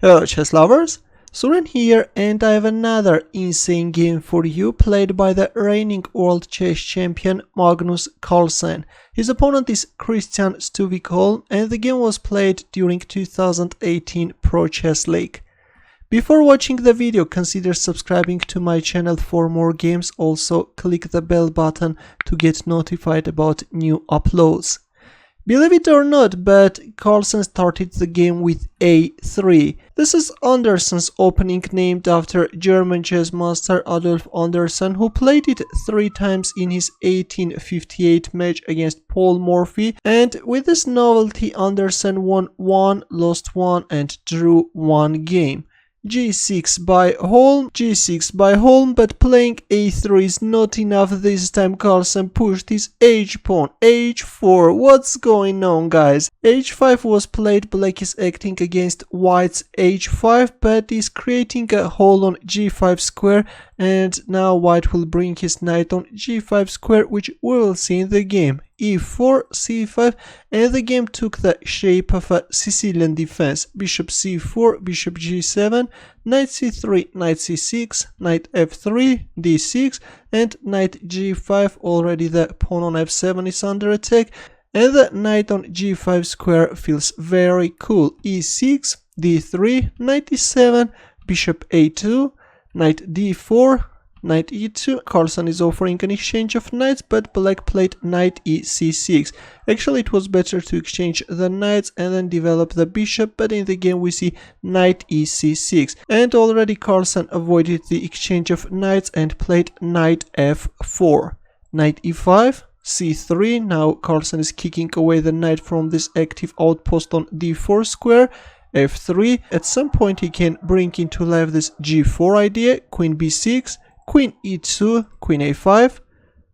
Hello chess lovers, Suren here, and I have another insane game for you played by the reigning world chess champion Magnus Carlsen. His opponent is Kristian Stuvik Holm, and the game was played during 2018 Pro Chess League. Before watching the video, consider subscribing to my channel for more games. Also click the bell button to get notified about new uploads. Believe it or not, but Carlsen started the game with a3. This is Anderssen's Opening, named after German chess master Adolf Anderssen, who played it 3 times in his 1858 match against Paul Morphy, and with this novelty Anderssen won 1, lost 1 and drew 1 game. G6 by Holm, but playing a3 is not enough. This time Carlsen pushed his h-pawn, h4. What's going on, guys? h5 was played. Black is acting against white's h5, but is creating a hole on g5 square, and now white will bring his knight on g5 square, which we will see in the game. e4, c5, and the game took the shape of a Sicilian defense. Bishop c4, bishop g7, knight c3, knight c6, knight f3, d6, and knight g5. Already the pawn on f7 is under attack, and the knight on g5 square feels very cool. e6, d3, knight e7, bishop a2, knight d4, knight e2. Carlsen is offering an exchange of knights, but black played knight e6. Actually, it was better to exchange the knights and then develop the bishop, but in the game we see knight e6. And already Carlsen avoided the exchange of knights and played knight f4. Knight e5, c3. Now Carlsen is kicking away the knight from this active outpost on d4 square. f3. At some point he can bring into life this g4 idea. Queen b6, queen e2, queen a5,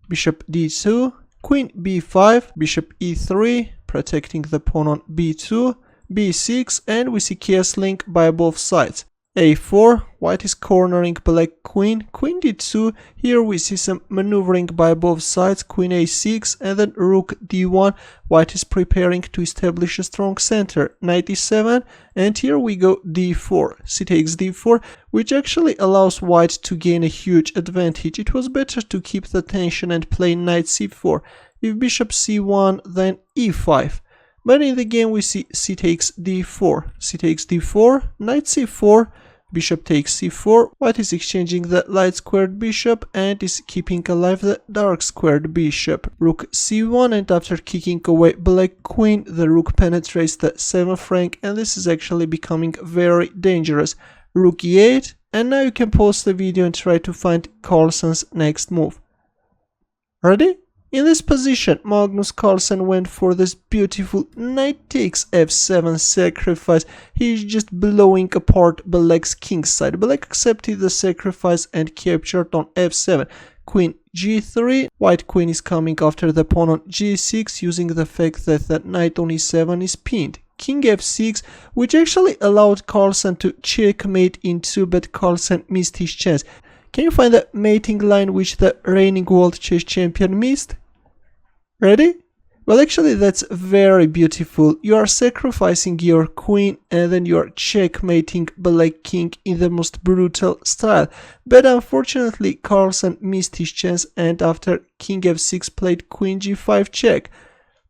bishop d2, queen b5, bishop e3, protecting the pawn on b2, b6, and we see castling by both sides. a4, white is cornering black queen, queen d2. Here we see some maneuvering by both sides, queen a6, and then rook d1. White is preparing to establish a strong center, knight e7, and here we go d4, c takes d4, which actually allows white to gain a huge advantage. It was better to keep the tension and play knight c4. If bishop c1, then e5. But in the game we see c takes d4, c takes d4, knight c4, bishop takes c4. White is exchanging the light squared bishop and is keeping alive the dark squared bishop. Rook c1, and after kicking away black queen, the rook penetrates the 7th rank, and this is actually becoming very dangerous. Rook e8, and now you can pause the video and try to find Carlsen's next move. Ready? In this position, Magnus Carlsen went for this beautiful knight takes f7 sacrifice. He is just blowing apart black's king side. Black accepted the sacrifice and captured on f7. Queen g3. White queen is coming after the pawn on g6, using the fact that the knight on e7 is pinned. King f6, which actually allowed Carlsen to checkmate into, but Carlsen missed his chance. Can you find the mating line which the reigning world chess champion missed? Ready? Well, actually that's very beautiful. You are sacrificing your queen and then you are checkmating black king in the most brutal style. But unfortunately Carlsen missed his chance, and after king f6 played queen g5 check.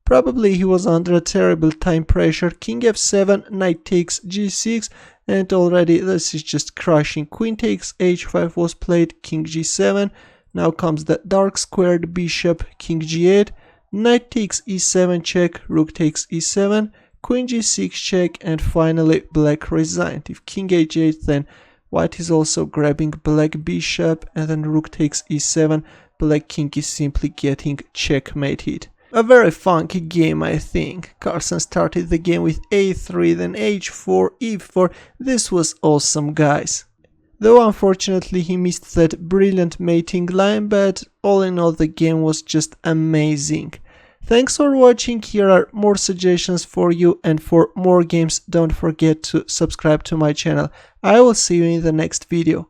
Probably he was under a terrible time pressure. King f7, knight takes g6, and already this is just crushing. Queen takes h5 was played, king g7. Now comes the dark squared bishop, king g8, knight takes e7 check, rook takes e7, queen g6 check, and finally black resigned. If king h8, then white is also grabbing black bishop, and then rook takes e7, black king is simply getting checkmated. A very funky game, I think. Carlsen started the game with a3, then h4, e4. This was awesome, guys. Though unfortunately he missed that brilliant mating line, but all in all the game was just amazing. Thanks for watching. Here are more suggestions for you, and for more games don't forget to subscribe to my channel. I will see you in the next video.